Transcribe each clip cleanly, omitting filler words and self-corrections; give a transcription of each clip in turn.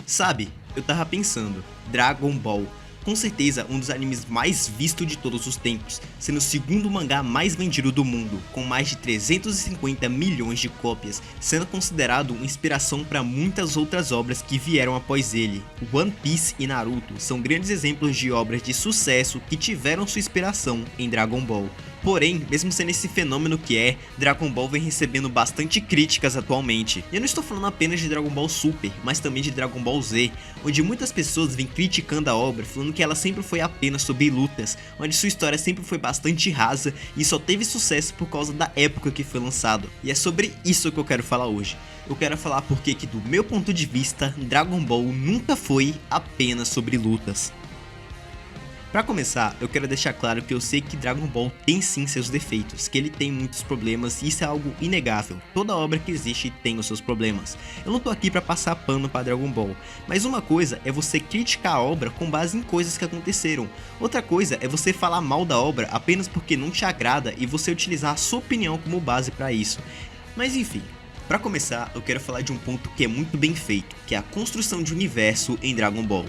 Sabe, eu tava pensando, Dragon Ball, com certeza um dos animes mais vistos de todos os tempos, sendo o segundo mangá mais vendido do mundo, com mais de 350 milhões de cópias, sendo considerado uma inspiração para muitas outras obras que vieram após ele. One Piece e Naruto são grandes exemplos de obras de sucesso que tiveram sua inspiração em Dragon Ball. Porém, mesmo sendo esse fenômeno que é, Dragon Ball vem recebendo bastante críticas atualmente. E eu não estou falando apenas de Dragon Ball Super, mas também de Dragon Ball Z, onde muitas pessoas vêm criticando a obra, falando que ela sempre foi apenas sobre lutas, onde sua história sempre foi bastante rasa e só teve sucesso por causa da época que foi lançado. E é sobre isso que eu quero falar hoje. Eu quero falar porque que, do meu ponto de vista, Dragon Ball nunca foi apenas sobre lutas. Pra começar, eu quero deixar claro que eu sei que Dragon Ball tem sim seus defeitos, que ele tem muitos problemas e isso é algo inegável. Toda obra que existe tem os seus problemas. Eu não tô aqui pra passar pano pra Dragon Ball, mas uma coisa é você criticar a obra com base em coisas que aconteceram. Outra coisa é você falar mal da obra apenas porque não te agrada e você utilizar a sua opinião como base pra isso. Mas enfim. Pra começar, eu quero falar de um ponto que é muito bem feito, que é a construção de universo em Dragon Ball.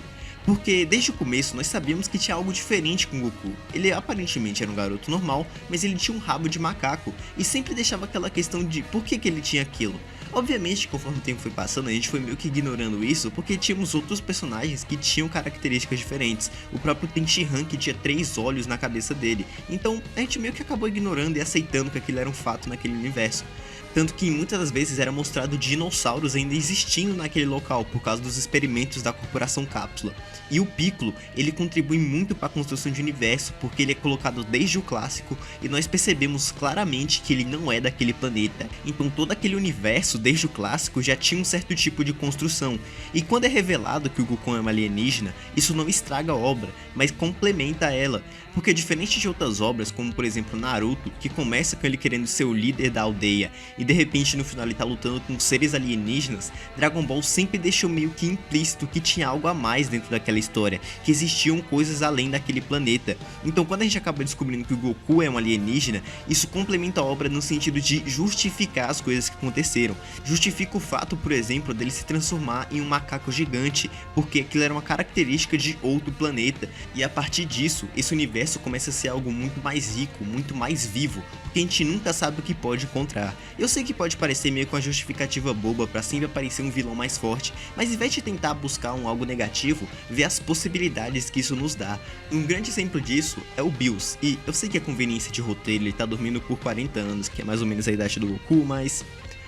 Porque desde o começo nós sabíamos que tinha algo diferente com Goku. Ele aparentemente era um garoto normal, mas ele tinha um rabo de macaco e sempre deixava aquela questão de por que ele tinha aquilo. Obviamente, conforme o tempo foi passando, a gente foi meio que ignorando isso porque tínhamos outros personagens que tinham características diferentes. O próprio Tenshinhan que tinha 3 olhos na cabeça dele. Então a gente meio que acabou ignorando e aceitando que aquilo era um fato naquele universo. Tanto que muitas das vezes era mostrado dinossauros ainda existindo naquele local por causa dos experimentos da Corporação Cápsula. E o Piccolo, ele contribui muito para a construção de universo porque ele é colocado desde o clássico e nós percebemos claramente que ele não é daquele planeta. Então todo aquele universo desde o clássico já tinha um certo tipo de construção. E quando é revelado que o Goku é um alienígena, isso não estraga a obra, mas complementa ela. Porque diferente de outras obras, como por exemplo Naruto, que começa com ele querendo ser o líder da aldeia e de repente no final ele tá lutando com seres alienígenas, Dragon Ball sempre deixou meio que implícito que tinha algo a mais dentro daquela história, que existiam coisas além daquele planeta. Então quando a gente acaba descobrindo que o Goku é um alienígena, isso complementa a obra no sentido de justificar as coisas que aconteceram. Justifica o fato, por exemplo, dele se transformar em um macaco gigante, porque aquilo era uma característica de outro planeta. E a partir disso, esse universo começa a ser algo muito mais rico, muito mais vivo, porque a gente nunca sabe o que pode encontrar. Eu sei que pode parecer meio com uma justificativa boba pra sempre aparecer um vilão mais forte, mas em vez de tentar buscar algo negativo, vê as possibilidades que isso nos dá. Um grande exemplo disso é o Bills, e eu sei que a conveniência de roteiro, ele tá dormindo por 40 anos, que é mais ou menos a idade do Goku, mas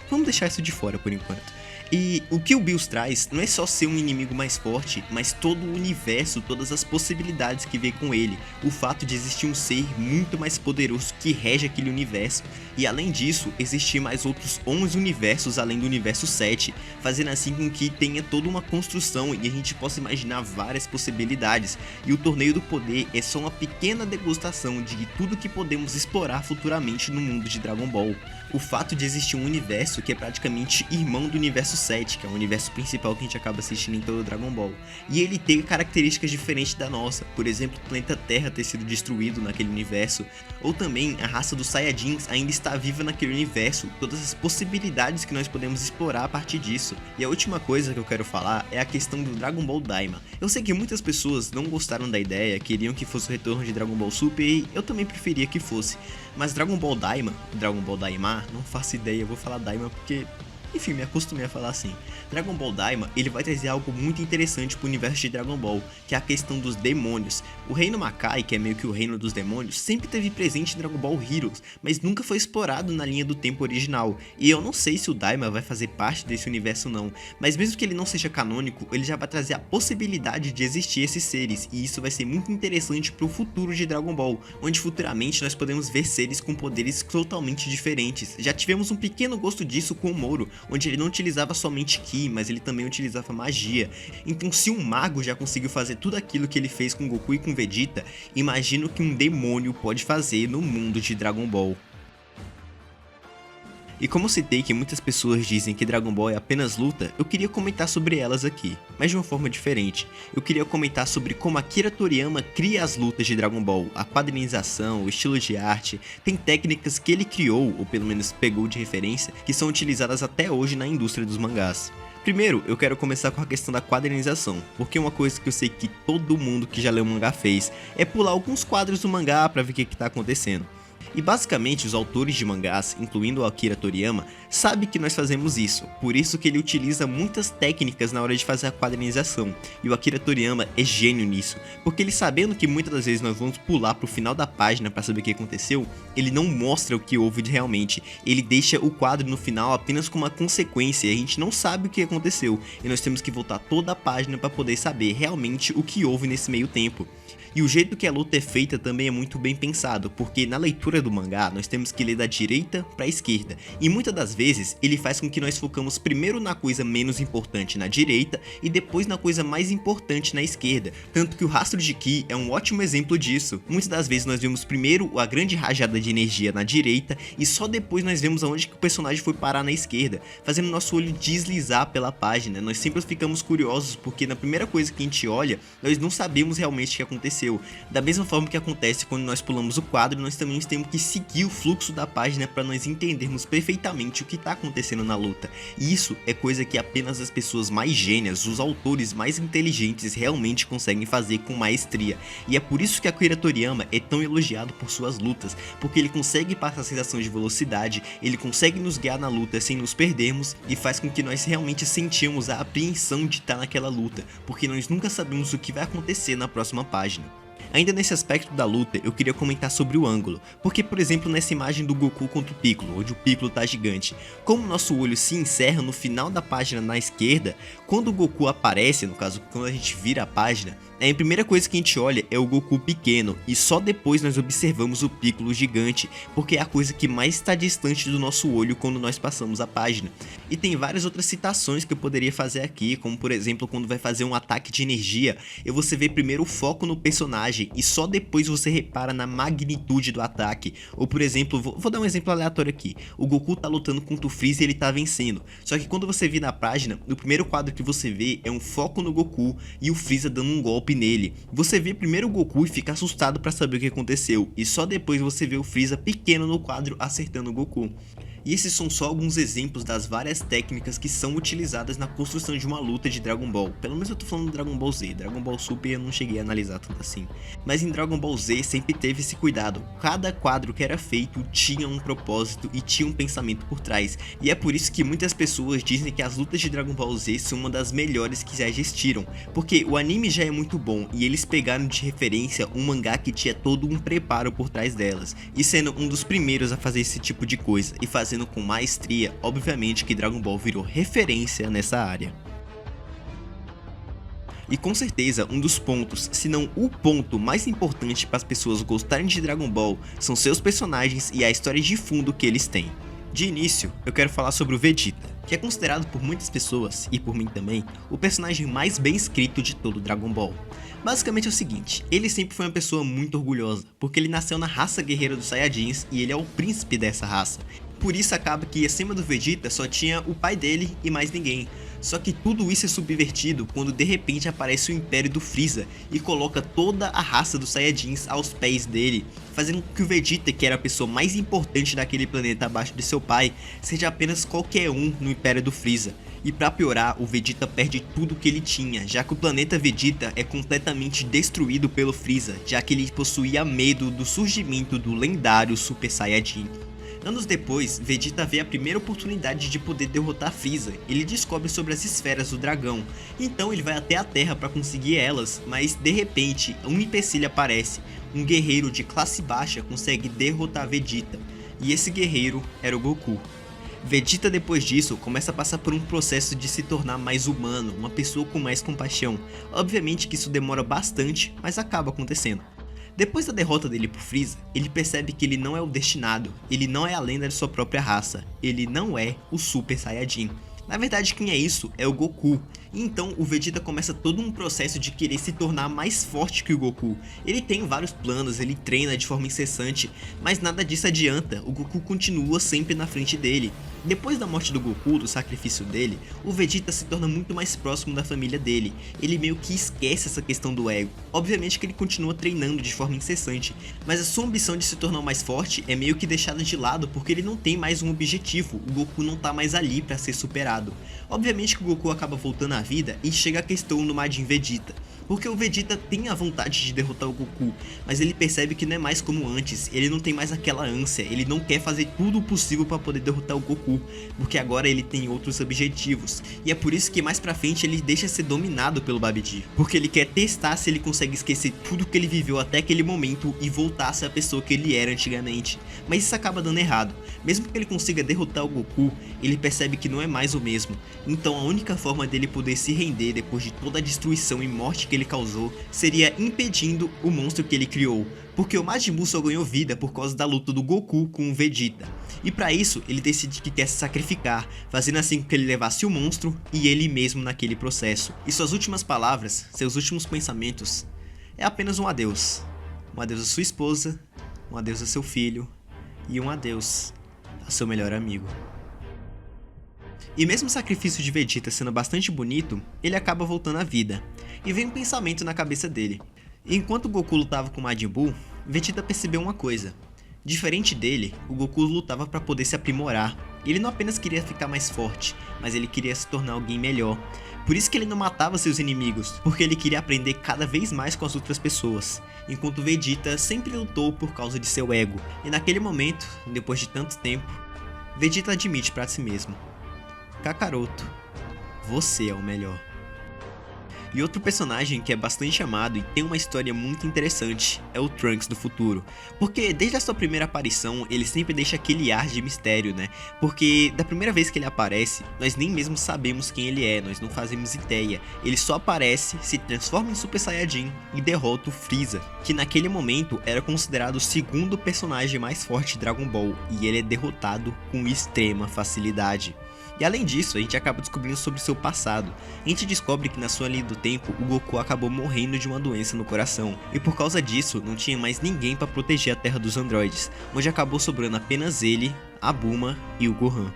vamos deixar isso de fora por enquanto. E o que o Bills traz não é só ser um inimigo mais forte, mas todo o universo, todas as possibilidades que vem com ele. O fato de existir um ser muito mais poderoso que rege aquele universo. E além disso, existir mais outros 11 universos além do universo 7, fazendo assim com que tenha toda uma construção e a gente possa imaginar várias possibilidades. E o Torneio do Poder é só uma pequena degustação de tudo que podemos explorar futuramente no mundo de Dragon Ball. O fato de existir um universo que é praticamente irmão do universo 7, que é o universo principal que a gente acaba assistindo em todo o Dragon Ball. E ele tem características diferentes da nossa, por exemplo, o planeta Terra ter sido destruído naquele universo, ou também a raça dos Saiyajins ainda está viva naquele universo, todas as possibilidades que nós podemos explorar a partir disso. E a última coisa que eu quero falar é a questão do Dragon Ball Daima. Eu sei que muitas pessoas não gostaram da ideia, queriam que fosse o retorno de Dragon Ball Super e eu também preferia que fosse. Mas Dragon Ball Daima, Dragon Ball Daima, não faço ideia, eu vou falar Daima porque... enfim, me acostumei a falar assim. Dragon Ball Daima, ele vai trazer algo muito interessante pro universo de Dragon Ball, que é a questão dos demônios. O reino Makai, que é meio que o reino dos demônios, sempre teve presente em Dragon Ball Heroes, mas nunca foi explorado na linha do tempo original. E eu não sei se o Daima vai fazer parte desse universo não, mas mesmo que ele não seja canônico, ele já vai trazer a possibilidade de existir esses seres, e isso vai ser muito interessante pro futuro de Dragon Ball, onde futuramente nós podemos ver seres com poderes totalmente diferentes. Já tivemos um pequeno gosto disso com o Moro, onde ele não utilizava somente Ki, mas ele também utilizava magia. Então se um mago já conseguiu fazer tudo aquilo que ele fez com Goku e com Vegeta, imagino que um demônio pode fazer no mundo de Dragon Ball. E como eu citei que muitas pessoas dizem que Dragon Ball é apenas luta, eu queria comentar sobre elas aqui, mas de uma forma diferente. Eu queria comentar sobre como Akira Toriyama cria as lutas de Dragon Ball, a quadrinização, o estilo de arte, tem técnicas que ele criou, ou pelo menos pegou de referência, que são utilizadas até hoje na indústria dos mangás. Primeiro, eu quero começar com a questão da quadrinização, porque uma coisa que eu sei que todo mundo que já leu mangá fez é pular alguns quadros do mangá pra ver o que tá acontecendo. E basicamente os autores de mangás, incluindo o Akira Toriyama, sabem que nós fazemos isso, por isso que ele utiliza muitas técnicas na hora de fazer a quadrinização, e o Akira Toriyama é gênio nisso, porque ele sabendo que muitas das vezes nós vamos pular pro final da página para saber o que aconteceu, ele não mostra o que houve realmente, ele deixa o quadro no final apenas como uma consequência e a gente não sabe o que aconteceu, e nós temos que voltar toda a página para poder saber realmente o que houve nesse meio tempo. E o jeito que a luta é feita também é muito bem pensado, porque na leitura do mangá nós temos que ler da direita para a esquerda, e muitas das vezes ele faz com que nós focamos primeiro na coisa menos importante na direita e depois na coisa mais importante na esquerda, tanto que o Rastro de Ki é um ótimo exemplo disso. Muitas das vezes nós vemos primeiro a grande rajada de energia na direita e só depois nós vemos aonde que o personagem foi parar na esquerda, fazendo nosso olho deslizar pela página. Nós sempre ficamos curiosos porque na primeira coisa que a gente olha, nós não sabemos realmente o que aconteceu. Da mesma forma que acontece quando nós pulamos o quadro, nós também temos que seguir o fluxo da página para nós entendermos perfeitamente o que está acontecendo na luta. E isso é coisa que apenas as pessoas mais gênias, os autores mais inteligentes realmente conseguem fazer com maestria. E é por isso que Akira Toriyama é tão elogiado por suas lutas, porque ele consegue passar a sensação de velocidade, ele consegue nos guiar na luta sem nos perdermos e faz com que nós realmente sentimos a apreensão de estar naquela luta, porque nós nunca sabemos o que vai acontecer na próxima página. Ainda nesse aspecto da luta, eu queria comentar sobre o ângulo, porque por exemplo nessa imagem do Goku contra o Piccolo, onde o Piccolo tá gigante, como nosso olho se encerra no final da página na esquerda, quando o Goku aparece, no caso quando a gente vira a página, a primeira coisa que a gente olha é o Goku pequeno e só depois nós observamos o Piccolo gigante, porque é a coisa que mais está distante do nosso olho quando nós passamos a página. E tem várias outras citações que eu poderia fazer aqui, como por exemplo quando vai fazer um ataque de energia, você vê primeiro o foco no personagem e só depois você repara na magnitude do ataque. Ou por exemplo, vou dar um exemplo aleatório aqui, o Goku tá lutando contra o Freeza e ele tá vencendo, só que quando você vira na página, o primeiro quadro que você vê é um foco no Goku e o Freeza dando um golpe nele. Você vê primeiro o Goku e fica assustado para saber o que aconteceu, e só depois você vê o Freeza pequeno no quadro acertando o Goku. E esses são só alguns exemplos das várias técnicas que são utilizadas na construção de uma luta de Dragon Ball. Pelo menos eu tô falando do Dragon Ball Z, Dragon Ball Super eu não cheguei a analisar tanto assim. Mas em Dragon Ball Z sempre teve esse cuidado, cada quadro que era feito tinha um propósito e tinha um pensamento por trás. E é por isso que muitas pessoas dizem que as lutas de Dragon Ball Z são uma das melhores que já existiram. Porque o anime já é muito bom e eles pegaram de referência um mangá que tinha todo um preparo por trás delas. E sendo um dos primeiros a fazer esse tipo de coisa e fazendo com maestria, obviamente que Dragon Ball virou referência nessa área. E com certeza um dos pontos, se não o ponto mais importante para as pessoas gostarem de Dragon Ball são seus personagens e a história de fundo que eles têm. De início, eu quero falar sobre o Vegeta, que é considerado por muitas pessoas, e por mim também, o personagem mais bem escrito de todo Dragon Ball. Basicamente é o seguinte, ele sempre foi uma pessoa muito orgulhosa, porque ele nasceu na raça guerreira dos Saiyajins e ele é o príncipe dessa raça. Por isso acaba que acima do Vegeta só tinha o pai dele e mais ninguém. Só que tudo isso é subvertido quando de repente aparece o Império do Freeza e coloca toda a raça dos Saiyajins aos pés dele, fazendo com que o Vegeta, que era a pessoa mais importante daquele planeta abaixo de seu pai, seja apenas qualquer um no Império do Freeza. E pra piorar, o Vegeta perde tudo que ele tinha, já que o planeta Vegeta é completamente destruído pelo Freeza, já que ele possuía medo do surgimento do lendário Super Saiyajin. Anos depois, Vegeta vê a primeira oportunidade de poder derrotar Freeza. Ele descobre sobre as esferas do dragão, então ele vai até a Terra para conseguir elas, mas de repente um empecilho aparece. Um guerreiro de classe baixa consegue derrotar Vegeta, e esse guerreiro era o Goku. Vegeta depois disso começa a passar por um processo de se tornar mais humano, uma pessoa com mais compaixão. Obviamente que isso demora bastante, mas acaba acontecendo. Depois da derrota dele por Freeza, ele percebe que ele não é o destinado, ele não é a lenda de sua própria raça, ele não é o Super Saiyajin. Na verdade quem é isso é o Goku, E então o Vegeta começa todo um processo de querer se tornar mais forte que o Goku. Ele tem vários planos, ele treina de forma incessante, mas nada disso adianta, o Goku continua sempre na frente dele. Depois da morte do Goku, do sacrifício dele, o Vegeta se torna muito mais próximo da família dele. Ele meio que esquece essa questão do ego. Obviamente que ele continua treinando de forma incessante, mas a sua ambição de se tornar o mais forte é meio que deixada de lado porque ele não tem mais um objetivo, o Goku não tá mais ali pra ser superado. Obviamente que o Goku acaba voltando à vida e chega a questão no Majin Vegeta. Porque o Vegeta tem a vontade de derrotar o Goku, mas ele percebe que não é mais como antes, ele não tem mais aquela ânsia, ele não quer fazer tudo o possível para poder derrotar o Goku, porque agora ele tem outros objetivos. E é por isso que mais pra frente ele deixa ser dominado pelo Babidi, porque ele quer testar se ele consegue esquecer tudo que ele viveu até aquele momento e voltar a ser a pessoa que ele era antigamente. Mas isso acaba dando errado, mesmo que ele consiga derrotar o Goku, ele percebe que não é mais o mesmo. Então a única forma dele poder se render depois de toda a destruição e morte que ele causou seria impedindo o monstro que ele criou, porque o Majin Buu só ganhou vida por causa da luta do Goku com o Vegeta. E pra isso ele decide que quer se sacrificar, fazendo assim com que ele levasse o monstro e ele mesmo naquele processo. E suas últimas palavras, seus últimos pensamentos, é apenas um adeus. Um adeus à sua esposa, um adeus a seu filho e um adeus ao seu melhor amigo. E mesmo o sacrifício de Vegeta sendo bastante bonito, ele acaba voltando à vida. E vem um pensamento na cabeça dele. Enquanto o Goku lutava com o Majin Buu, Vegeta percebeu uma coisa. Diferente dele, o Goku lutava para poder se aprimorar. Ele não apenas queria ficar mais forte, mas ele queria se tornar alguém melhor. Por isso que ele não matava seus inimigos, porque ele queria aprender cada vez mais com as outras pessoas. Enquanto Vegeta sempre lutou por causa de seu ego. E naquele momento, depois de tanto tempo, Vegeta admite para si mesmo: Kakaroto, você é o melhor. E outro personagem que é bastante amado e tem uma história muito interessante é o Trunks do futuro. Porque desde a sua primeira aparição, ele sempre deixa aquele ar de mistério, né? Porque da primeira vez que ele aparece, nós nem mesmo sabemos quem ele é, nós não fazemos ideia. Ele só aparece, se transforma em Super Saiyajin e derrota o Freeza, que naquele momento era considerado o segundo personagem mais forte de Dragon Ball, e ele é derrotado com extrema facilidade. E além disso, a gente acaba descobrindo sobre seu passado. A gente descobre que na sua linha do tempo, o Goku acabou morrendo de uma doença no coração. E por causa disso, não tinha mais ninguém para proteger a Terra dos Androides, onde acabou sobrando apenas ele, a Bulma e o Gohan.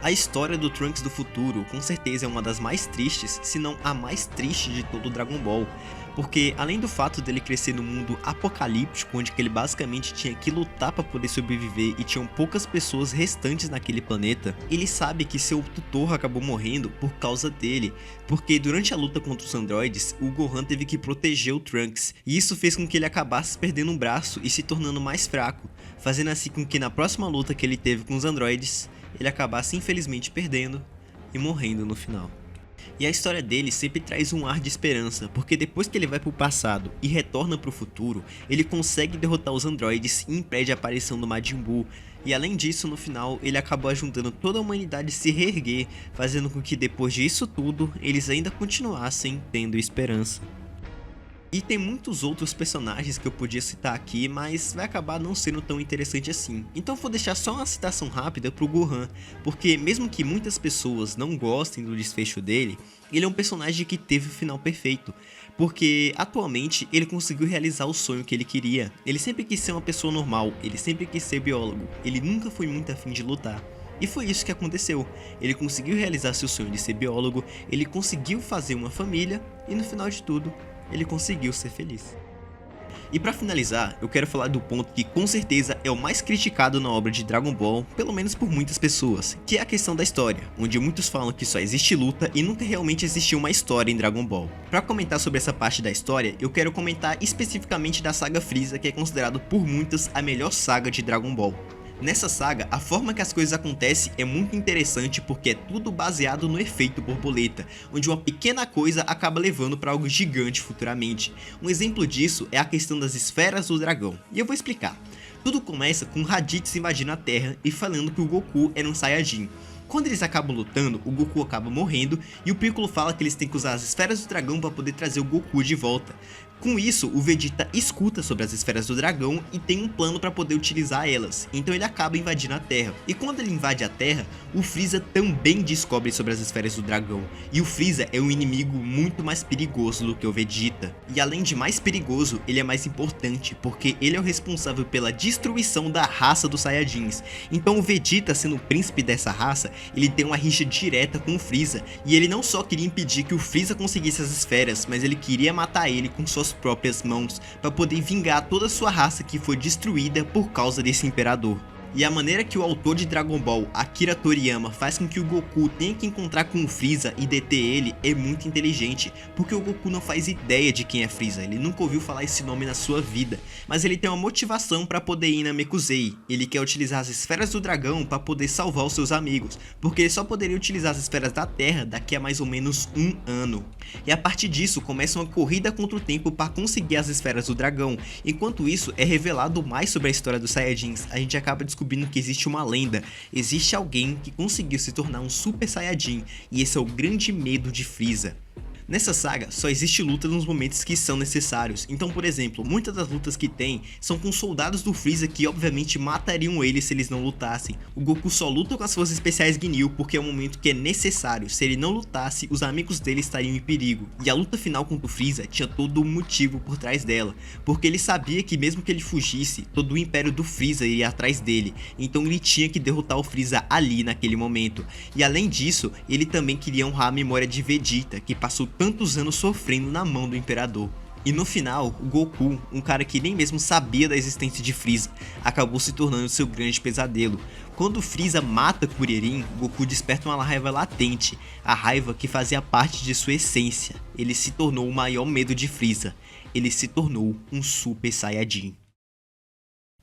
A história do Trunks do futuro com certeza é uma das mais tristes, se não a mais triste de todo o Dragon Ball. Porque além do fato dele crescer num mundo apocalíptico, onde ele basicamente tinha que lutar para poder sobreviver e tinham poucas pessoas restantes naquele planeta, ele sabe que seu tutor acabou morrendo por causa dele, porque durante a luta contra os androides, o Gohan teve que proteger o Trunks, e isso fez com que ele acabasse perdendo um braço e se tornando mais fraco, fazendo assim com que na próxima luta que ele teve com os androides, ele acabasse infelizmente perdendo e morrendo no final. E a história dele sempre traz um ar de esperança, porque depois que ele vai pro passado e retorna pro futuro, ele consegue derrotar os androides e impede a aparição do Majin Buu. E além disso, no final, ele acabou ajudando toda a humanidade a se reerguer, fazendo com que depois disso tudo, eles ainda continuassem tendo esperança. E tem muitos outros personagens que eu podia citar aqui, mas vai acabar não sendo tão interessante assim. Então vou deixar só uma citação rápida pro Gohan, porque mesmo que muitas pessoas não gostem do desfecho dele, ele é um personagem que teve o final perfeito, porque atualmente ele conseguiu realizar o sonho que ele queria. Ele sempre quis ser uma pessoa normal, ele sempre quis ser biólogo, ele nunca foi muito afim de lutar. E foi isso que aconteceu, ele conseguiu realizar seu sonho de ser biólogo, ele conseguiu fazer uma família e no final de tudo, ele conseguiu ser feliz. E pra finalizar, eu quero falar do ponto que com certeza é o mais criticado na obra de Dragon Ball, pelo menos por muitas pessoas, que é a questão da história, onde muitos falam que só existe luta e nunca realmente existiu uma história em Dragon Ball. Pra comentar sobre essa parte da história, eu quero comentar especificamente da saga Freeza, que é considerado por muitos a melhor saga de Dragon Ball. Nessa saga, a forma que as coisas acontecem é muito interessante porque é tudo baseado no efeito borboleta, onde uma pequena coisa acaba levando para algo gigante futuramente. Um exemplo disso é a questão das esferas do dragão, e eu vou explicar. Tudo começa com Raditz invadindo a Terra e falando que o Goku era um Saiyajin. Quando eles acabam lutando, o Goku acaba morrendo e o Piccolo fala que eles têm que usar as esferas do dragão para poder trazer o Goku de volta. Com isso, o Vegeta escuta sobre as esferas do dragão e tem um plano para poder utilizar elas, então ele acaba invadindo a Terra. E quando ele invade a Terra, o Freeza também descobre sobre as esferas do dragão, e o Freeza é um inimigo muito mais perigoso do que o Vegeta. E além de mais perigoso, ele é mais importante, porque ele é o responsável pela destruição da raça dos Saiyajins. Então o Vegeta, sendo o príncipe dessa raça, ele tem uma rixa direta com o Freeza, e ele não só queria impedir que o Freeza conseguisse as esferas, mas ele queria matar ele com suas próprias mãos, para poder vingar toda a sua raça que foi destruída por causa desse imperador. E a maneira que o autor de Dragon Ball, Akira Toriyama, faz com que o Goku tenha que encontrar com o Freeza e deter ele é muito inteligente, porque o Goku não faz ideia de quem é Freeza, ele nunca ouviu falar esse nome na sua vida, mas ele tem uma motivação para poder ir na Namekusei. Ele quer utilizar as esferas do dragão para poder salvar os seus amigos, porque ele só poderia utilizar as esferas da Terra daqui a mais ou menos um ano. E a partir disso começa uma corrida contra o tempo para conseguir as esferas do dragão. Enquanto isso é revelado mais sobre a história dos Saiyajins, a gente acaba descobrindo que existe uma lenda, existe alguém que conseguiu se tornar um Super Saiyajin, e esse é o grande medo de Freeza. Nessa saga, só existe luta nos momentos que são necessários, então por exemplo, muitas das lutas que tem são com soldados do Freeza que obviamente matariam ele se eles não lutassem. O Goku só luta com as forças especiais Ginyu porque é um momento que é necessário, se ele não lutasse, os amigos dele estariam em perigo. E a luta final contra o Freeza tinha todo um motivo por trás dela, porque ele sabia que mesmo que ele fugisse, todo o império do Freeza iria atrás dele, então ele tinha que derrotar o Freeza ali naquele momento. E além disso, ele também queria honrar a memória de Vegeta, que passou tantos anos sofrendo na mão do imperador. E no final, o Goku, um cara que nem mesmo sabia da existência de Freeza, acabou se tornando seu grande pesadelo. Quando Freeza mata Kuririn, Goku desperta uma raiva latente, a raiva que fazia parte de sua essência. Ele se tornou o maior medo de Freeza, ele se tornou um Super Saiyajin.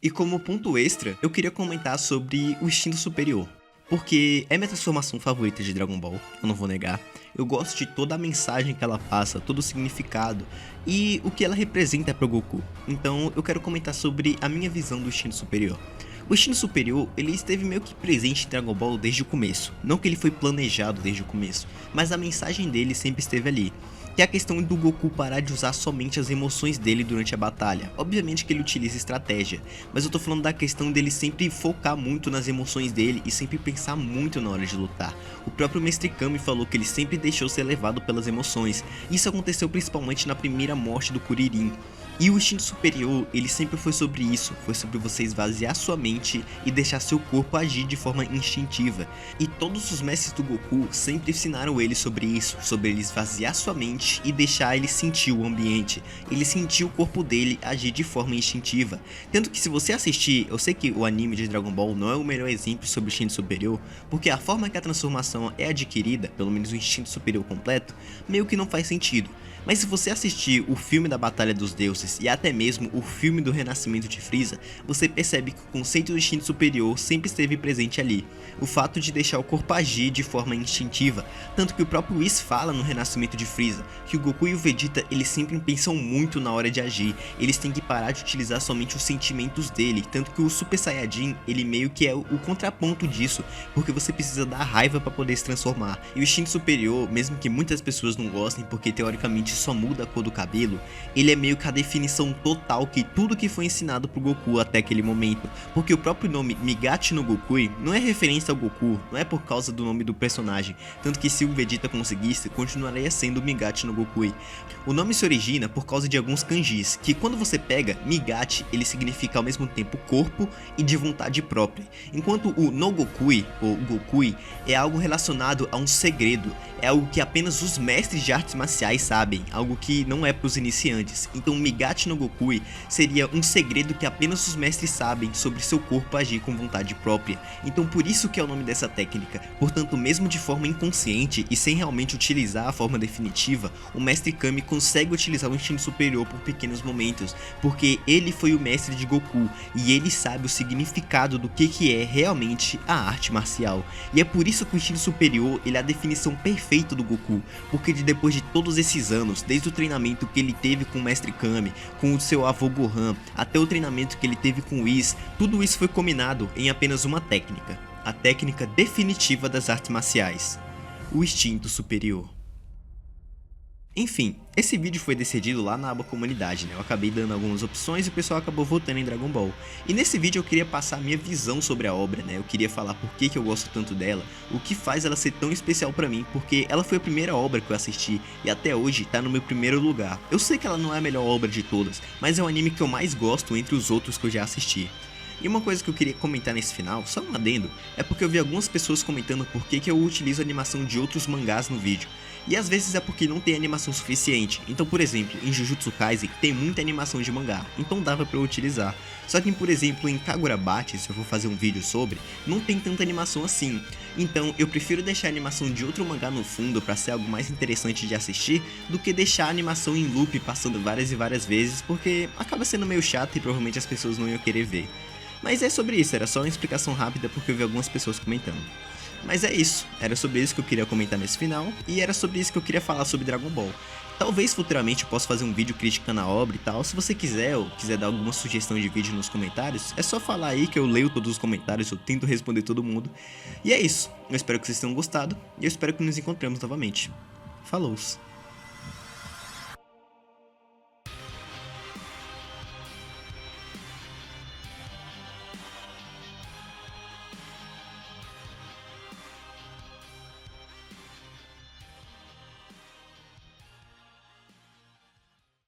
E como ponto extra, eu queria comentar sobre o instinto superior. Porque é minha transformação favorita de Dragon Ball, eu não vou negar. Eu gosto de toda a mensagem que ela passa, todo o significado e o que ela representa para o Goku. Então eu quero comentar sobre a minha visão do instinto superior. O instinto superior, ele esteve meio que presente em Dragon Ball desde o começo. Não que ele foi planejado desde o começo, mas a mensagem dele sempre esteve ali. Que é a questão do Goku parar de usar somente as emoções dele durante a batalha. Obviamente que ele utiliza estratégia, mas eu tô falando da questão dele sempre focar muito nas emoções dele e sempre pensar muito na hora de lutar. O próprio Mestre Kami falou que ele sempre deixou ser levado pelas emoções. Isso aconteceu principalmente na primeira morte do Kuririn. E o instinto superior, ele sempre foi sobre isso, foi sobre você esvaziar sua mente e deixar seu corpo agir de forma instintiva. E todos os mestres do Goku sempre ensinaram ele sobre isso, sobre ele esvaziar sua mente e deixar ele sentir o ambiente, ele sentir o corpo dele agir de forma instintiva. Tanto que se você assistir, eu sei que o anime de Dragon Ball não é o melhor exemplo sobre o instinto superior, porque a forma que a transformação é adquirida, pelo menos o instinto superior completo, meio que não faz sentido. Mas se você assistir o filme da Batalha dos Deuses e até mesmo o filme do Renascimento de Freeza, você percebe que o conceito do instinto superior sempre esteve presente ali. O fato de deixar o corpo agir de forma instintiva, tanto que o próprio Whis fala no Renascimento de Freeza, que o Goku e o Vegeta eles sempre pensam muito na hora de agir, eles têm que parar de utilizar somente os sentimentos dele, tanto que o Super Saiyajin ele meio que é o contraponto disso, porque você precisa dar raiva para poder se transformar. E o instinto superior, mesmo que muitas pessoas não gostem porque teoricamente só muda a cor do cabelo, ele é meio que a definição total que tudo que foi ensinado pro Goku até aquele momento, porque o próprio nome Migachi no Gokui não é referência ao Goku, não é por causa do nome do personagem, tanto que se o Vegeta conseguisse, continuaria sendo Migachi no Gokui. O nome se origina por causa de alguns kanjis, que quando você pega Migachi, ele significa ao mesmo tempo corpo e de vontade própria, enquanto o no Gokui, ou Gokui, é algo relacionado a um segredo, é algo que apenas os mestres de artes marciais sabem, algo que não é para os iniciantes. Então Migachi no Gokui seria um segredo que apenas os mestres sabem sobre seu corpo agir com vontade própria. Então por isso que é o nome dessa técnica. Portanto, mesmo de forma inconsciente e sem realmente utilizar a forma definitiva, o mestre Kami consegue utilizar o instinto superior por pequenos momentos, porque ele foi o mestre de Goku e ele sabe o significado do que é realmente a arte marcial. E é por isso que o instinto superior ele é a definição perfeita do Goku, porque depois de todos esses anos, desde o treinamento que ele teve com o Mestre Kami, com o seu avô Gohan, até o treinamento que ele teve com o Whis, tudo isso foi combinado em apenas uma técnica, a técnica definitiva das artes marciais, o instinto superior. Enfim, esse vídeo foi decidido lá na aba comunidade, né? Eu acabei dando algumas opções e o pessoal acabou votando em Dragon Ball. E nesse vídeo eu queria passar a minha visão sobre a obra, né? Eu queria falar por que eu gosto tanto dela, o que faz ela ser tão especial pra mim, porque ela foi a primeira obra que eu assisti e até hoje tá no meu primeiro lugar. Eu sei que ela não é a melhor obra de todas, mas é o anime que eu mais gosto entre os outros que eu já assisti. E uma coisa que eu queria comentar nesse final, só um adendo, é porque eu vi algumas pessoas comentando por que eu utilizo animação de outros mangás no vídeo. E às vezes é porque não tem animação suficiente. Então, por exemplo, em Jujutsu Kaisen tem muita animação de mangá, então dava pra eu utilizar. Só que, por exemplo, em Kagurabachi, se eu for fazer um vídeo sobre, não tem tanta animação assim. Então eu prefiro deixar a animação de outro mangá no fundo pra ser algo mais interessante de assistir, do que deixar a animação em loop passando várias e várias vezes, porque acaba sendo meio chato e provavelmente as pessoas não iam querer ver. Mas é sobre isso, era só uma explicação rápida porque eu vi algumas pessoas comentando. Mas é isso, era sobre isso que eu queria comentar nesse final, e era sobre isso que eu queria falar sobre Dragon Ball. Talvez futuramente eu possa fazer um vídeo criticando a obra e tal, se você quiser ou quiser dar alguma sugestão de vídeo nos comentários, é só falar aí que eu leio todos os comentários, eu tento responder todo mundo. E é isso, eu espero que vocês tenham gostado, e eu espero que nos encontremos novamente. Falou!